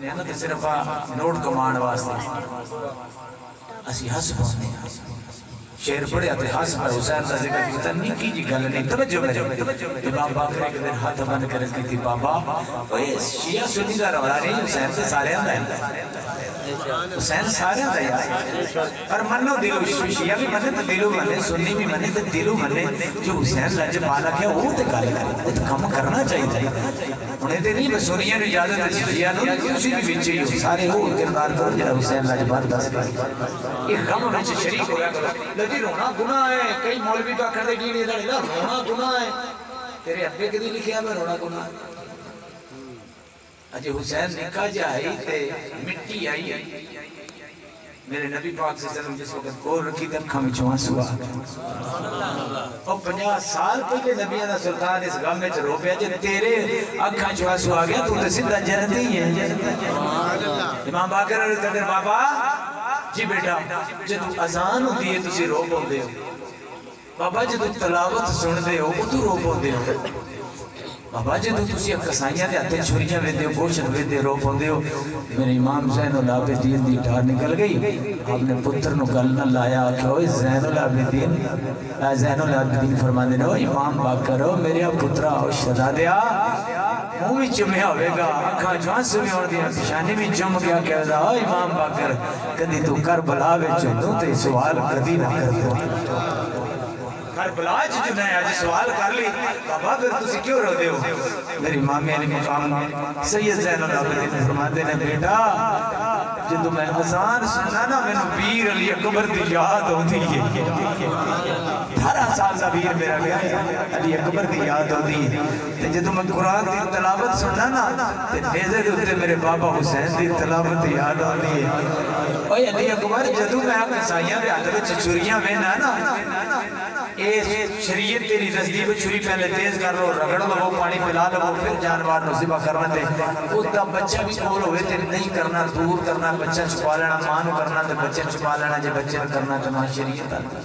نا کہ صرف نوٹ کمان واسطے اسی ہس پہنے شیر پڑے آتے ہس پر حسین کا ذکر کیتا نکی جی گل نہیں توجہ میرے امام باقر ایک دن ہاتھ بند کر کی تھی بابا شیعہ سنی کا روڑا نہیں حسین سے سارے آندہ ہے حسین سارے آندہ ہے اور منو دلو شیعہ بھی منے تو دلو منے سنی بھی منے تو دلو منے جو حسین لج مالا کیا وہ تے گل کرے وہ تو کام کرنا چاہیے تھا انہیں دے نہیں بس سنیاں نے اجازت ہے شیعہ نے اسی بھی بچے ہی سارے ہو کردار کرو جنہا حسین لج بات دس کر ایک غم میں شریک ہو گیا لجی رونا گناہ ہے کئی مولوی تو اکھر دے گی نہیں داڑی رونا گناہ ہے تیرے ابے کے دی لکھیا میں رونا گناہ ہے اجھے حسین نکا جائی تے مٹی آئی میرے نبی پاک صلی اللہ علیہ وسلم جس وقت کور رکھی تک ہمیں چوہاں سوا اور 50 سال پہلے نبیانہ سلطان اس غم میں رو پیا جے تیرے اکھاں چوہاں سوا گیا تو سندہ جنت ہی ہے امام باقر قدر بابا جی بیٹا جدو اذان ہوتی ہے تسی رو پوندے ہو بابا جدو تلاوت سن دے ہو وہ تو رو پوندے ہو بابا جدو تسی کسائیاں دے آتے چھوڑیاں ویندے ہو گوشت ویندے رو پوندے ہو میرے امام زین العابدین دی ڈھار نکل گئی آپ نے پتر نو گل نہ لایا کہ اوہ زین العابدین فرما دینے ہو امام باقر ہو میرے پترہ ہو شہزادیا منہ بھی چمیا ہوئے گا اکھاں جوان سے بھی اور دیا پیشانی بھی چم گیا کہہ رہا امام باقر کدی تو کربلا وچ تو تے سوال کدی نہ کر دو کربلا جو نے آج سوال کر لی بابا پھر تسی کیوں رو دے ہو میری مامی علی مقام سید زین العابدین فرماتے ہیں بیٹا جدو میں اذان سنا نا میں ویر علی اکبر دی یاد ہوتی ہے 18 سال دا ویر میرا گیا علی اکبر دی یاد ہوتی ہے جدو میں قرآن دی تلاوت سنا نا نیزے دوتے میرے بابا حسین دی تلاوت دی یاد ہوتی ہے اوہ علی اکبر جدو میں آپ سائیاں دے آتے ہوئے چچوریاں وینا نا اے شریعت تیری تصدیب چھری پہلے تیز کر لو رگڑ لو پانی پلا لو پھر جانوار نصیبہ کرنا دے وہ دا بچہ بھی کھول ہوئے تھے نہیں کرنا دور کرنا بچہ چھپا لینا مانو کرنا دے بچہ چھپا لینا جے بچے کرنا تو ماں شریعت آتا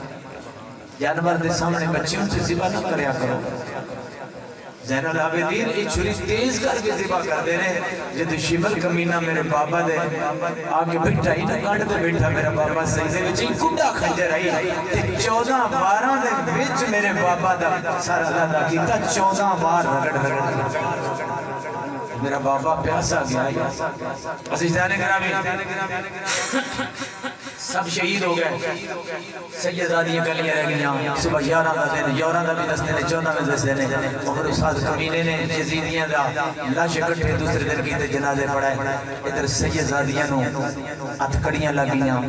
جانوار دے سامنے بچیوں سے ذبح نہ کریا کرو زین العابدین ایک چھری تیز کر کے ذبح کر دے رہے جدو شیبل کمینہ میرے بابا دے آگے بیٹھا ہی نہ کانٹ دے بیٹھا میرا بابا سجدے وچ ایک کڈا خنجر آئی 14 دے وچ میرے بابا دا سر اللہ دا کیتا 14 بار رگڑ میرا بابا پیاسا گیا عزیزان گرامی سب شہید ہو گئے سیدادیاں گلیاں رہ گئیاں صبح 11 دا دن 11 دا بھی دس دینے 14 میں دس دینے عمر استاد کمینے نے یزیدیاں دا لاش اکٹھے دوسرے دن کی تے جنازے پڑھائے ادھر سیدادیاں نو اتکڑیاں لگیاں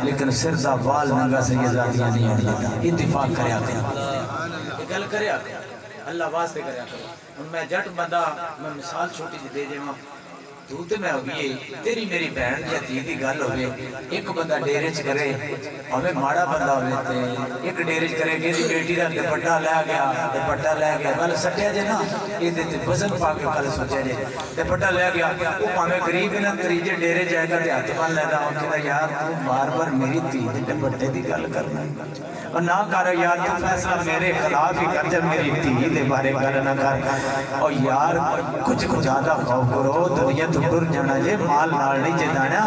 لیکن سر دا وال ننگا سیدادیاں نہیں آنی اتفاق کریا کریا گل کریا اللہ واسطے کریا کریا میں جٹ بندہ میں مثال چھوٹی جی دے جائیں دودھ میں ہوگی تیری میری بہن یا دیدی گل ہوئے ایک بندہ ڈیرج کرے ہمیں ماڑا بندہ ہوئے تھے ایک ڈیرج کرے گی بیٹی دا دپٹا لے گیا گل سٹیا جے نا یہ دیتے وزن پا کے کل سوچے جے دپٹا لے گیا وہ ہمیں قریب نہ تریجے ڈیرے جائے گا ہاتھ بن لینا ہوں کہ یار تو بار بار میری دیدی دپٹے دی گل کرنا اور نہ کر یار تو فیصلہ میرے خلاف ہی کر جب میری دیدی دے بارے گل نہ کر اور یار کچھ زیادہ خوف کرو دنیا تو ڈر جانا جے مال نال نہیں جدانا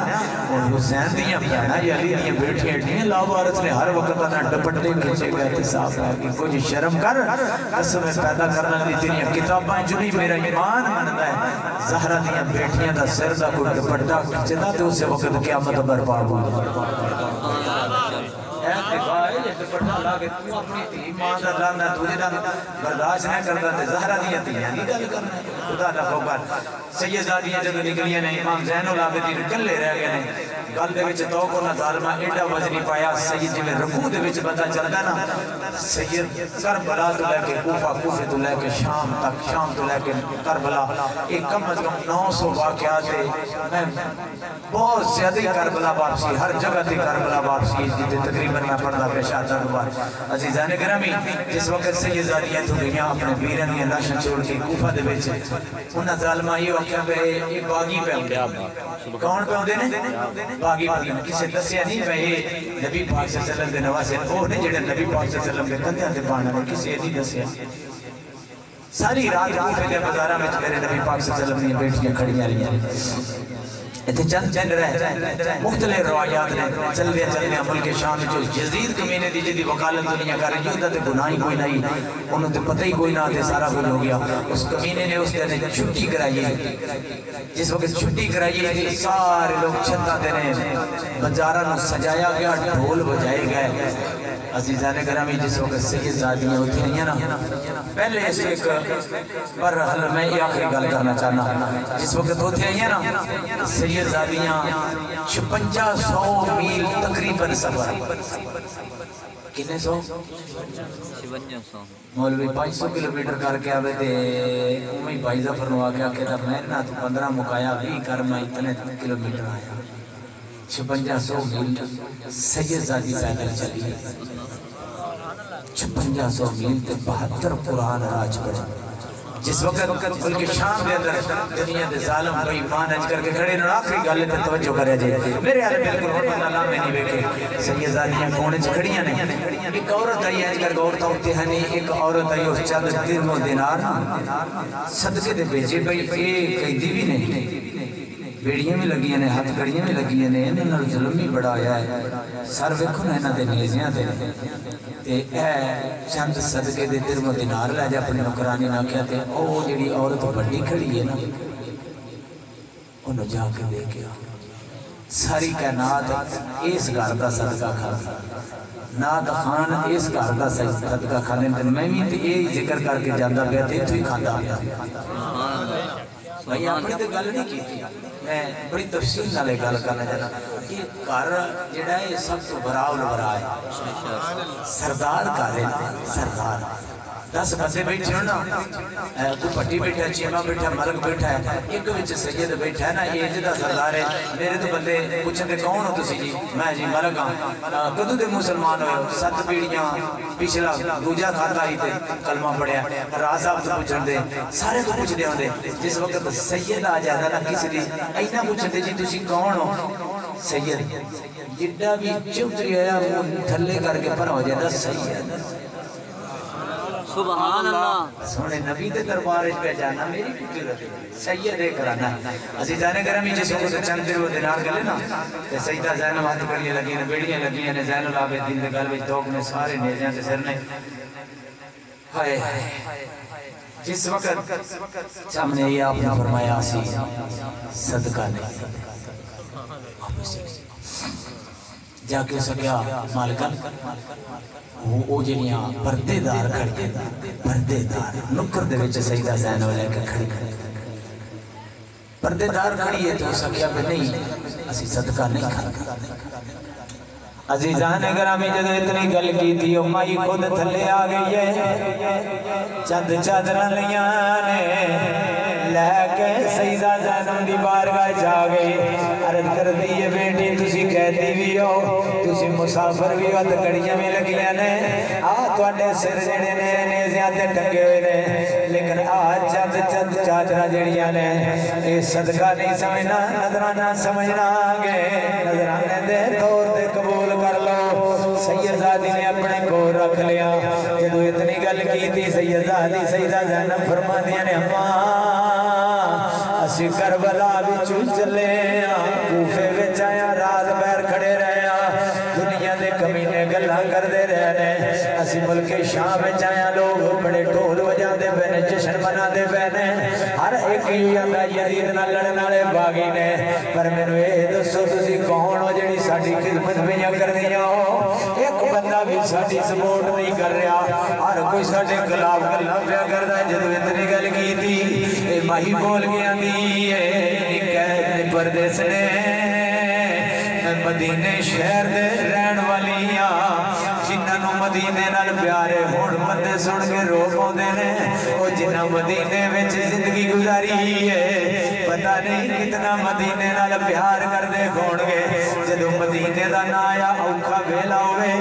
اور حسین دیاں بہنا یا علی دیاں بیٹھیاں نہیں لاؤ عورت نے ہر وقت اپنا دپٹے کھچے گئے تھے صاف آگے کچھ شرم کر قسم پیدا کرنا دی تیریاں کتاباں جنی میرا ایمان منتا ہے زہرہ دیاں بیٹھیاں دا سر دا کوئی دپٹا کھچنا تو اسے وقت قیامت برپا ہو دپٹا لاغے تو اپنی تھی ماں دا لانا تجھے دا برداشت نہیں کرتا تھے زہرہ دیاں تھی یعنی گل کرنا خدا دا خوبار سیدادیاں جب نکلیاں نہیں امام زین العابدین گلے رہ گئے نہیں گل دے وچ تو کو نہ ظالمہ ایڈا وزنی پایا سید جی میں رکوع دے وچ پتہ چلدا نا سید کربلا تو لے کے کوفہ کوفے تو لے کے شام تک شام تو لے کے کربلا ایک کم از کم 900 واقعات ہے میں بہت زیادہ کربلا واپسی ہر جگہ تھی کربلا واپسی جیتے تقریباً میں پڑھنا پیش آتا ہوا عزیزان گرامی جس وقت سیدادیاں تو گئیاں اپنے بیرن یا لاشن چھوڑ کے کوفہ دے بیچے انہاں ظالمہ یہ وقت پہ ایک باغی پہ ہوندے کون پہ ہوندے نے باغی پہ ہوندے کسے دسیا نہیں پہ یہ نبی پاک صلی اللہ علیہ وسلم دے نواسے وہ نہیں جڑے نبی پاک صلی اللہ علیہ وسلم دے کندیاں دے پانا نے کسے نہیں دسیا ساری رات کوفے دے بازارہ میں میرے نبی پاک صلی اللہ علیہ وسلم نے بیٹھیاں کھڑیاں رہی اتنے چند چند رہے مختلف روایات نے چلوے ملک شام جو یزید کمینے دی جدی وکالت دنیا کر رہی ہوتا تے گناہی کوئی نہیں انہوں تے پتہ ہی کوئی نہ تے سارا کچھ ہو گیا اس کمینے نے اس دن چھٹی کرائی جس وقت چھٹی کرائی ہے سارے لوگ چھتا دینے بجارہ نو سجایا گیا ڈھول بجائے گئے عزیزان گرامی جس وقت سید زادیاں ہوتی ہیں نا پہلے اس ایک پر حل میں یہ آخری گل کرنا چاہنا جس وقت ہوتی ہیں نا سید زادیاں 5600 میل تقریباً سفر کتنے سو؟ 5600 مولوی 500 کلومیٹر کر کے آوے دے امی بھائی ظفر نو آگیا کہ میں نا تو 15 مکایا بھی کر میں اتنے کلومیٹر آیا 5600 میل سید زادی پیدل چلی 5600 میل تے 72 قرآن راج پڑھے جس وقت ملک شام دے اندر دنیا دے ظالم بھائی مان اج کر کے کھڑے نو آخری گل تے توجہ کرے جے میرے حال بالکل ہونے اللہ میں نہیں ویکھے سید زادیاں کونے چ کھڑیاں نہیں ایک عورت آئی اج کر عورتاں ہوتے ہیں نہیں ایک عورت آئی اس چند درہم و دینار صدقے دے بھیجے بھائی اے قیدی بھی نہیں بیڑیاں بھی لگیاں نے ہاتھ کڑیاں بھی لگیاں نے انہوں نے ظلم بھی بڑا آیا ہے سر ویکھو نا انہاں دے نیزیاں تے اے چند صدقے دے درہم و دینار لے جا اپنی نوکرانی نہ کیا تے او جڑی عورت بڑی کھڑی ہے نا انہوں جا کے دے گیا ساری کائنات اس گھر دا صدقہ کھا ناد خان اس گھر دا صدقہ کھانے تے میں بھی تے یہی ذکر کر کے جاندا پیا تے تو ہی کھاندا پیا بھائی اپنی تے گل نہیں کی تھی میں بڑی تفصیل نالے گل کرنا چاہنا کہ گھر جڑا ہے سب تو براؤ لورا ہے سردار گھر ہے سردار 10 بندے بیٹھے ہو نا تو پٹی بیٹھا ہے چیمہ بیٹھا ہے ملک بیٹھا ہے ایک وچ سید بیٹھا ہے نا یہ جدہ سردار ہے میرے تو بندے پوچھیں دے کون ہو تسی جی میں جی ملک ہاں کدو دے مسلمان ہوئے 7 پیڑیاں پچھلا دوجہ کھاتا ہی تے کلمہ پڑھیا راز آپ تو پوچھیں دے سارے تو پوچھ دے ہوں دے جس وقت سید آ جاتا نا کسی دی اینا پوچھیں دے جی تسی کون ہو سید جڈا بھی چوتری آیا تھلے کر کے پر ہو جاتا سید سبحان اللہ سونے نبی دے دربار پہ جانا میری کتی رہتی سید ہے کرانا عزیزان گرامی جس وقت چند دیر وہ دینار گلے نا کہ سیدہ زینب ہاتھ کریے لگی نے بیڑیاں لگی نے زین العابدین دے گل وچ دوگ نے سارے نیزیاں تے سر نے ہائے جس وقت سامنے یہ آپ نے فرمایا سی صدقہ نہیں جا کے سکیا مالکن وہ جنیاں پردے دار کھڑی پردے دار نکر دے وچ سیدہ زینب لے کے کھڑی پردے دار کھڑی ہے تو سکیا پہ نہیں اسی صدقہ نہیں کھڑا عزیزان گرامی جدو اتنی گل کی تھی مائی خود تھلے آ گئی ہے چند چادرہ لیاں نے لے کے سیدہ زینب دی بارگاہ جا گئی عرض کر دی ہے بیٹی تسی کہتی بھی ہو تسی مسافر بھی ہو تکڑیاں میں لگیاں نے تو اڈے سر جڑے نے نیزیاں تے ٹنگے ہوئے نے لیکن چند چند چادرہ جڑیاں نے یہ صدقہ نہیں سمجھنا نظرانہ سمجھنا آگے نظرانے دے طور دے قبول کر لو سید زادی نے اپنے کو رکھ لیا جدو اتنی گل کی تھی سید زادی سیدہ زینب فرما دیا نے اسی کربلا بھی چل چلے کوفے وچ آیا رات بیر کھڑے رہے دنیا دے کمینے گلاں کر دے رہے اسی ملک شام وچ آیا لوگ بڑے ڈھول بجا دے پے جشن منا دے پے ہر ایک آندا یزید نال لڑن والے باغی نے پر مینوں اے دسو تسی کون ہو جڑی ساڈی خدمت پہ کردیاں ہو ایک بندہ بھی ساڈی سپورٹ نہیں کر رہا ہر کوئی ساڈے خلاف گلاں پیا کردا جدوں اتنی گل کی تھی اے ماہی بول کے آندی اے کہ پردیس نے مدینے شہر دے رہن والیاں جنہاں مدینے نال پیارے ہون بندے سن کے رو پاؤندے نے او جنہاں مدینے وچ زندگی گزاری ہے پتہ نہیں کتنا مدینے نال پیار کردے ہون گے جدوں مدینے دا نا آیا اوکھا ویلا ہوئے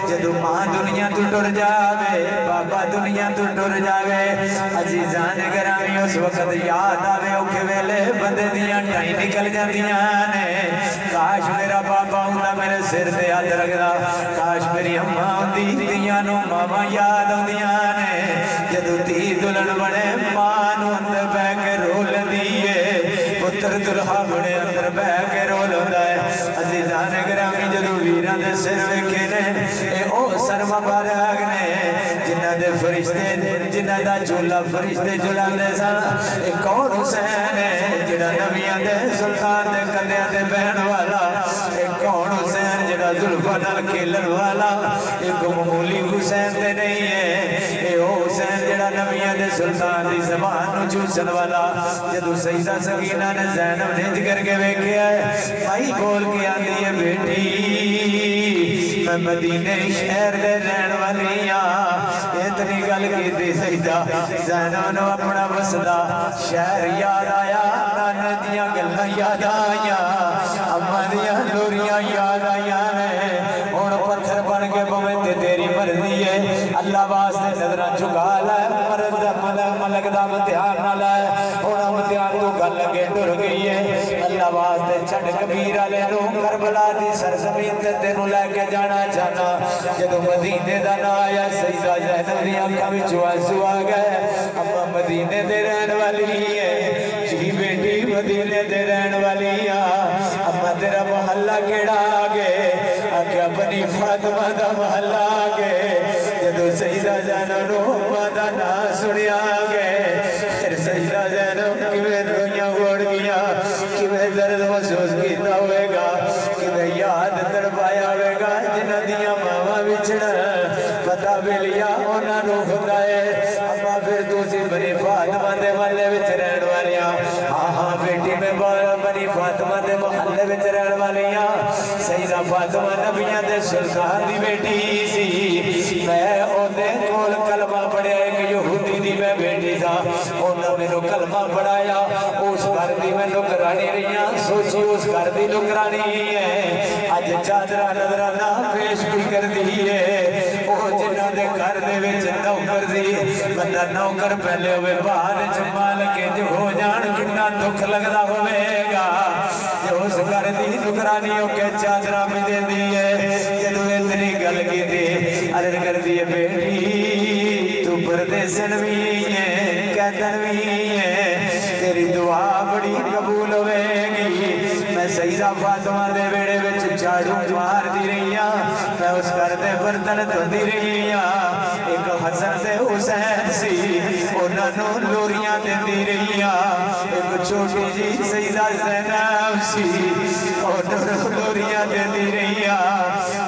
جدوں ماں دنیا تو ٹر جاوے بابا دنیا تو ٹر جاوے عزیزان گرامی اس وقت یاد آوے اوکھے ویلے بندے دیاں ٹائیں نکل جاندیاں نے کاش میرا بابا ہوندہ میرے سر دے ہاتھ رکھدا کاش میری اماں ہوندی دیاں نو ماما یاد ہوندیاں نے جدو تی دلن بڑے ماں نو اندر بے کے رول دیئے پتر دلہا بڑے اندر بہ کے رول ہوتا ہے عزیزان گرامی جدو ویران دے سر ویکھے نے اے او سر مبارک نے جنہ دے فرشتے جنہ دا جھولا فرشتے جھولان دے سن اے کون حسین ہے جنہ نبیان دے سلطان دے کنیاں دے بہن والا اے کون حسین جنہ ظلفہ نال کھیلن والا ایک معمولی حسین تے نہیں ہے اے او حسین جنہ نبیان دے سلطان دی زبان نو چوسن والا جدو سیدہ سکینہ نے زینب نج کر کے ویکھے آئے بھائی بول کے آندی ہے بیٹی میں مدینے شہر دے رہن والی اتنی گل کی تھی سیدہ زینب نو اپنا وسدا شہر یاد آیا نانا دیاں گلہ یاد آیا اما دیاں لوریاں یاد آیا اور پتھر بن کے بویں تیری مرضی ہے اللہ واسطے نظرہ چکا لائے مرد ملک دا امتحان نہ لائے اور امتحان تو گل لگے ڈر گئی ہے اللہ واسطے چھڑ کبیر علی نو کربلا دی سرزمین تے تینوں لے کے جانا چاہنا جدو مدینے دا نا آیا سیدہ زینب دی آنکھاں وچوں آنسو آ گئے اما مدینے دے رہن والی ہے جی بیٹی مدینے دے رہن والی اما تیرا محلہ کیڑا آگے آکیا بنی فاطمہ دا محلہ آگے جدو سیدہ زینب نو مادا نا سنی آگے پھر سیدہ زینب کیویں رویاں گوڑ گیا کیویں درد محسوس کیتا ہوئے گا کیویں یاد تڑپایا ہوئے گا جنہ دیاں ماما بچڑا پتہ بھی لیا اونا نو خدائے اما پھر دوسری بنی فاطمہ دے محلے وچ رہن والیاں ہاں بیٹی میں بنی فاطمہ دے محلے وچ رہن والیاں سیدہ فاطمہ نبیاں دے سلطان دی بیٹی سی میں اوندے کول کلمہ پڑھیا ایک یہودی دی میں بیٹی تھا اونا میں نو کلمہ پڑھایا اس گھر دی میں نکرانی رہیاں سوچی اس گھر دی نکرانی ہے آج چادرہ نظرانہ پیش بھی کر دی ہے او جنہ دے گھر دے وچ نوکر دی بندہ نوکر پہلے ہوئے باہر جمال کے جو ہو جان کتنا دکھ لگدا ہوئے گا جو اس گھر دی نکرانیوں کے چادرہ بھی دے دی ہے جنو اتنی گل کی دی عرض کر دی بیٹی تو پردیسن بھی ہے کہتن بھی ہے تیری دعا بڑی قبول ہوئے گی میں سیدہ فاطمہ دے بیڑے وچ جھاڑو مار دی رہی میں اس گھر دے برتن تو دی رہی ایک حسن سے حسین سی انہاں نو لوریاں دے دی رہی ایک چھوٹی جی سیدہ زینب سی انہاں نو لوریاں دے دی رہی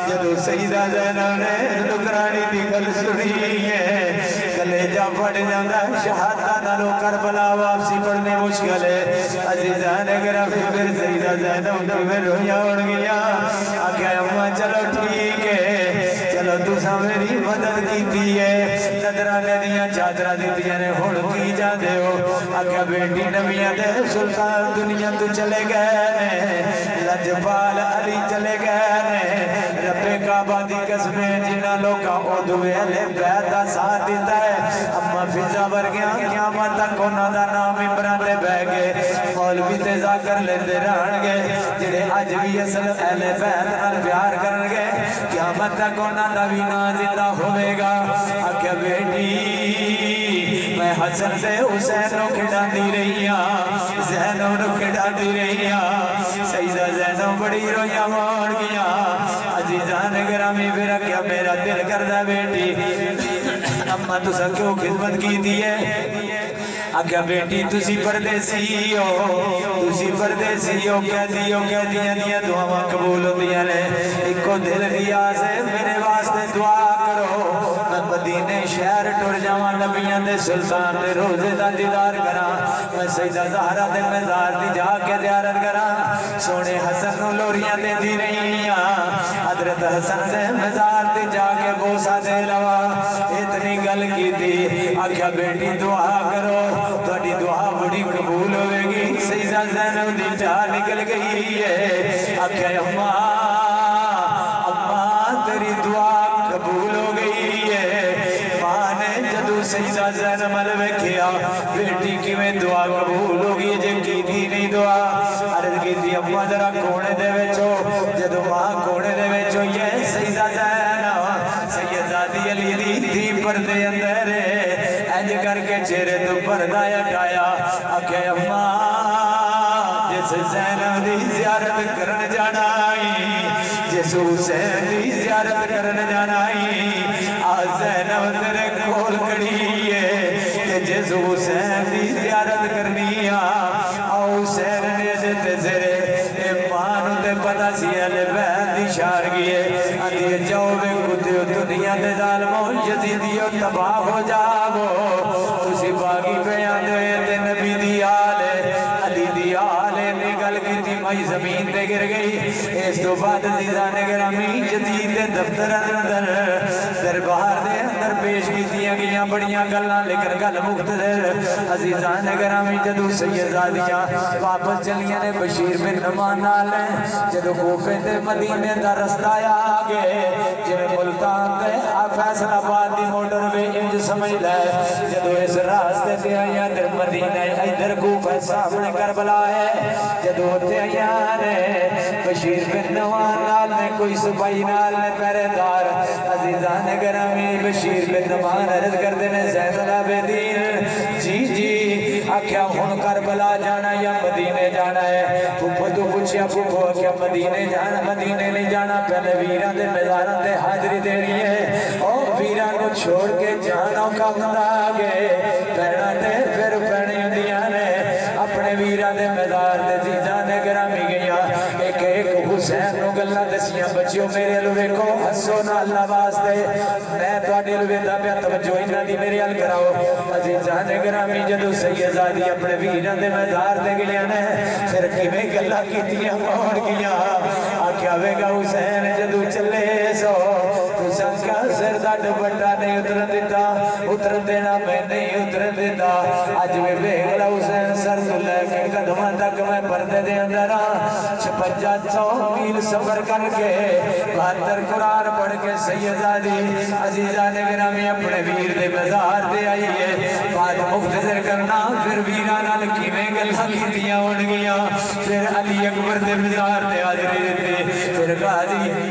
جدو سیدہ زینب نے نکرانی دی گل سنی ہے کلیجہ پڑ جاندہ شہادہ نالو کربلا واپسی پڑھنے مشکل ہے عزیزان گرامی پھر سیدہ زینب کی میں رویاں اڑ گیا آگیا اممہ چلو ٹھیک ہے چلو دوسرا میری مدد کی دیئے نظرانے دیا چادرہ دیتیاں نے ہوڑ کی جا دے ہو آگیا بیٹی نبیاں دے سلطان دنیا تو چلے گئے لجبال علی چلے گئے رب کعبہ دی قسمیں جنہ لوگا عدوے لے بیعتہ ساتھ دیتا ہے اما فضا بر گیا قیامت تک انہاں دا نام عمران دے بہ گئے مولوی تیزا کر لیندے رہن گئے جڑے آج بھی اصل اہل بیعت نال پیار کرن گئے قیامت تک انہاں دا بھی نا زندہ ہوئے گا آکھے بیٹی میں حسن سے حسین نو کھڑا دی رہی زینب نو کھڑا دی رہی سیدہ زینب بڑی رویاں موڑ گیا عزیزان گرامی پھر کیا میرا دل کردہ بیٹی اما تسا کیوں خدمت کی دیئے آگیا بیٹی تسی پردیسی ہو کہہ دیا دعاواں قبول ہو دیا لے ایک کو دل دیا سے میرے واسطے دعا کرو میں مدینے شہر ٹر جاواں نبیاں دے سلطان دے روزے دا دیدار کراں میں سیدہ زہرہ دے مزار دی جا کے زیارت کراں سونے حسن نو لوریاں دے دی رہی حضرت حسن دے مزار دی جا کے بوسا دے لوا اتنی گل کی تھی آگیا بیٹی دعا کرو تھوڑی دعا بڑی قبول ہوئے گی سیدہ زینب دی جا نکل گئی ہے آگیا اممہ تیری دعا قبول ہو گئی ہے ماں نے جدو سیدہ زینب ملوے کیا بیٹی کی میں دعا قبول ہو گئی جے کی تھی نہیں دعا عرض کی تھی اممہ ذرا کونے دے ویچو جدو ماں کونے دے ویچو یہ سیدہ زینب سیدہ علی دی تھی پردے اندر اینج کر کے چہرے تو پردہ اٹھایا آکھے اممہ جس زینب دی زیارت کرن جانا جس حسین دی زیارت کرن جانا زینب تیرے کول کھڑی ہے کہ جس حسین دی زیارت کرنی حسین نے جتے زرے ایمان تے پتا سی اہل بیت دی شار گئے اندھی جاؤ بے کتیو دنیا دے ظالموں یزیدیو تباہ ہو جاؤ اسی باغی بیان دوئے تے نبی دی آلے علی دی آلے نگل کی تھی مائی زمین تے گر گئی اس تو بعد عزیزان گرامی جدید دفتر اندر دربار دے اندر پیش کی تھی گیاں بڑیاں گلنا لکر گل مختصر عزیزان گرامی جدو سیدزادیاں واپس چلیاں نے بشیر بن نعمان نالے جدو کوفے تے مدینے دا رستہ آگے جنہیں ملتان تے فیصل آباد دی موٹر وے انج سمجھ لے جدو اس راستے تے آیا در مدینہ ادھر کوفہ سامنے کربلا ہے جدو ہوتے آیا نے بشیر بن نعمان نال میں کوئی سپاہی نال میں پہرے دار عزیزان گرامی بشیر بن نعمان عرض کر دینے زین العابدین جی جی آکھیا ہن کربلا جانا یا مدینے جانا ہے پھوپھو تو پوچھیا پھوپھو کیا مدینے جانا مدینے نہیں جانا پہلے ویران دے میدانوں تے حاضری دینی ہے او ویران کو چھوڑ کے جانوں کا مندہ آگے پہنا تے پھر پہنی ہوندیاں نے اپنے ویران دے میدان دے زیزان گرامی گیا ایک ایک حسین نو گلنا دسیاں بچیوں میرے لوے کو حسو نا اللہ واسطے میں تو آنے لوے دا پیا توجہ انہا دی میرے حل کراؤ عزیزان گرامی جدو سیدزادی اپنے ویران دے میدار دے گیا نے پھر کیویں گلہ کیتیاں موڑ گیا آکھیا ویگا حسین جدو چلے سو تو سب کا سر دا ڈبٹا نہیں اترن دیتا اترن دینا میں نہیں اترن دیتا آج میں بیگلا حسین سر تو لے کے قدمہ تک میں پردے دے اندر 5600 میل سفر کر کے 72 قرآن پڑھ کے سیدزادی عزیزان گرامی اپنے ویر دے مزار دے آئیے بات مختصر کرنا پھر ویران علکی میں گلہ کیتیاں اڑ گیا پھر علی اکبر دے مزار دے حاضری دیتی پھر غازی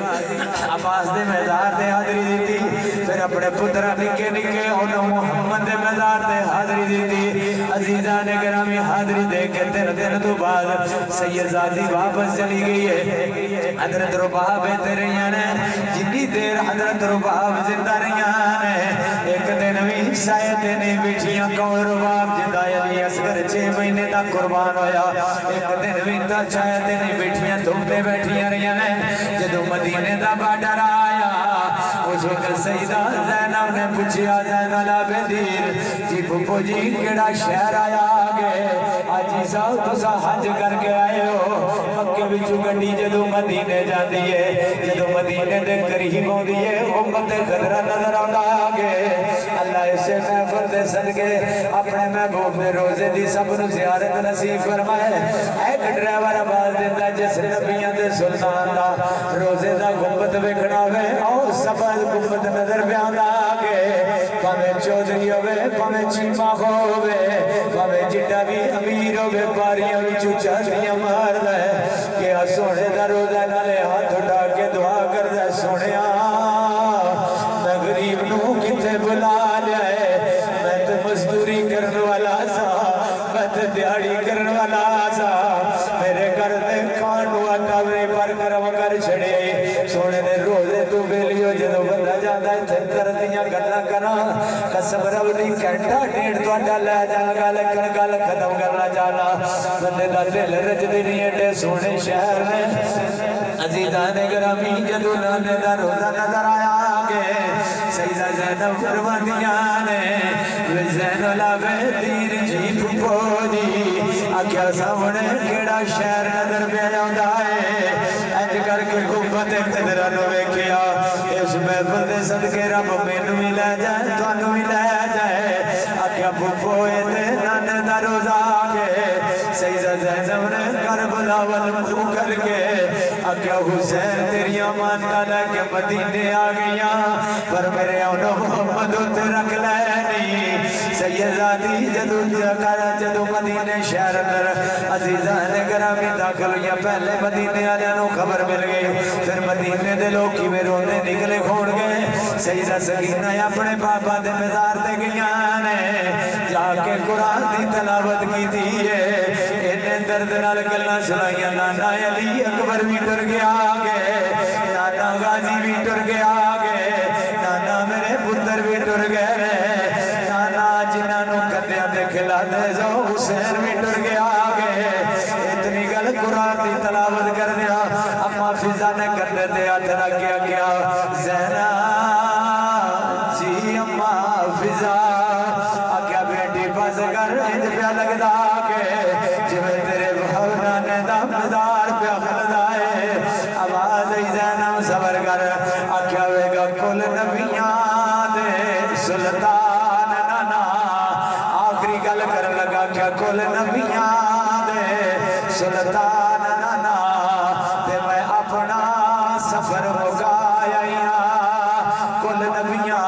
عباس دے مزار دے حاضری دیتی پھر اپنے پترہ نکے نکے انہوں محمد دے مزار دے حاضری دیتی عزیزان گرامی حاضری دے کے دن تو بعد سیدزادی واپس چلی گئی ہے حضرت رباب تیریاں نے جتنی دیر حضرت رباب زندہ رہیاں نے ایک دن بھی شاید نہیں بیٹھیاں کون رباب جدہ علی اصغر 6 مہینے تک قربان ہویا ایک دن بھی تا شاید نہیں بیٹھیاں دھوپتے بیٹھیاں رہیاں نے جدو مدینے دا باڈر آیا اس وقت سیدہ زینب نے پوچھیا زین العابدین جی پھوپھو جی کیڑا شہر آیا آگے آجی صاحب تسا حج کر کے آئے ہو مکے بچو گنڈی جدو مدینے جان دیئے جدو مدینے دے قریب ہوں دیئے امت خدرہ نظر آنا آگے اللہ اسے محفل دے صدقے اپنے محبوب میں روزے دی سب نو زیارت نصیب فرمائے ایک ڈرائیور آواز دیتا جس نبیان دے سلطان دا روزے دا گمبت بکھنا ہوئے اور سبز گمبت نظر بیان آگے پامے چودری ہوئے پامے چیمہ ہوئے پامے جڈا بھی امیر ہوئے پاریاں بھی چوچا دیا مار دے کہ سونے دا روزہ نالے ہاتھ اٹھا کے دعا کر دے سونے میں غریب نو کتے بلا لے میں تو مزدوری کرنے والا سا میں تو دیاڑی کرنے والا سا میرے گھر دے کھانو اکاوری پر کرم کر چھڑے سونے دے روزے تو بیلیو جدو بندہ جاندہ ہے دردیاں گلنا کرا قسم رولی کینٹا ڈیڑھ تو انڈا لے جانا گا لکن گا ختم کرنا جانا بندے دا دل رج دینی اٹھے سونے شہر میں عزیزان گرامی جدو لانے دا روزہ نظر آیا آگے سیدہ زینب فرمانیاں نے زین العابدین جی پھوپھو جی آکھیا سامنے کیڑا شہر نظر پہ آندا ہے انج کر کے گنبد قدرہ نو ویکھیا اس محفل دے صدقے رب مینوں ہی لے جائے تانوں ہی لے جائے آکھیا پھوپھو تے نانے دا روزہ آگے سیدہ زینب نے کربلا والمدو کر کے آکھیا حسین تیری مانتا لے کے مدینے آ گیا پر میرے اونو محمد تے رکھ لینی سیدزادی جدو جدو مدینے شہر اندر عزیزان گرامی داخل ہویا پہلے مدینے آلیانوں خبر مل گئی پھر مدینے دے لوگ کی میں رونے نکلے کھوڑ گئے سیدہ سکینہ اپنے بابا دے مزار دے گیا نے جا کے قرآن دی تلاوت کی دیئے انہیں درد نال گلاں سنائیاں نانا علی اکبر بھی ٹر گیا آگے نانا غازی بھی ٹر گیا آگے نانا میرے پتر بھی ٹر گئے نانا جنہوں کدیاں دے کھلا دے جو حسین بھی ٹر گیا آگے اتنی گل قرآن دی تلاوت کر دیا اما فضا نے کدے دے آترا کیا کیا زہرہ جی اما فضا آکیا بیٹی بس کر انج پیا لگدا کے جویں تیرے بھونا نے دمدار پیا خلدائے آواز زینب صبر کر آکیا وے گا کل نبیاں دے سلطان نانا آخری گل کر لگا کیا کل نبیاں دے سلطان نانا تے میں اپنا سفر مکایا کل نبیاں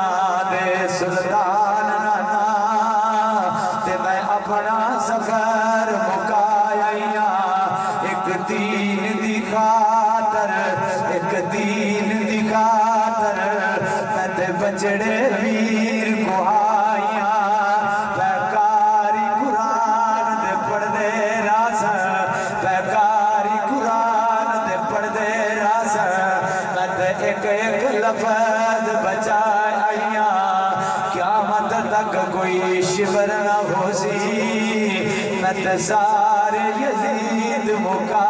دے سلطان نانا تے میں اپنا سفر مکایا ایک دین دی خاطر ایک دین دی خاطر میں تے بچڑے ویر کو آیا پیکاری قرآن دے پڑھ دے راسا پیکاری قرآن دے پڑھ دے راسا میں تے ایک ایک لفظ بچایا قیامت تک کوئی شبر نہ ہو سی میں تے سارے یزید مکا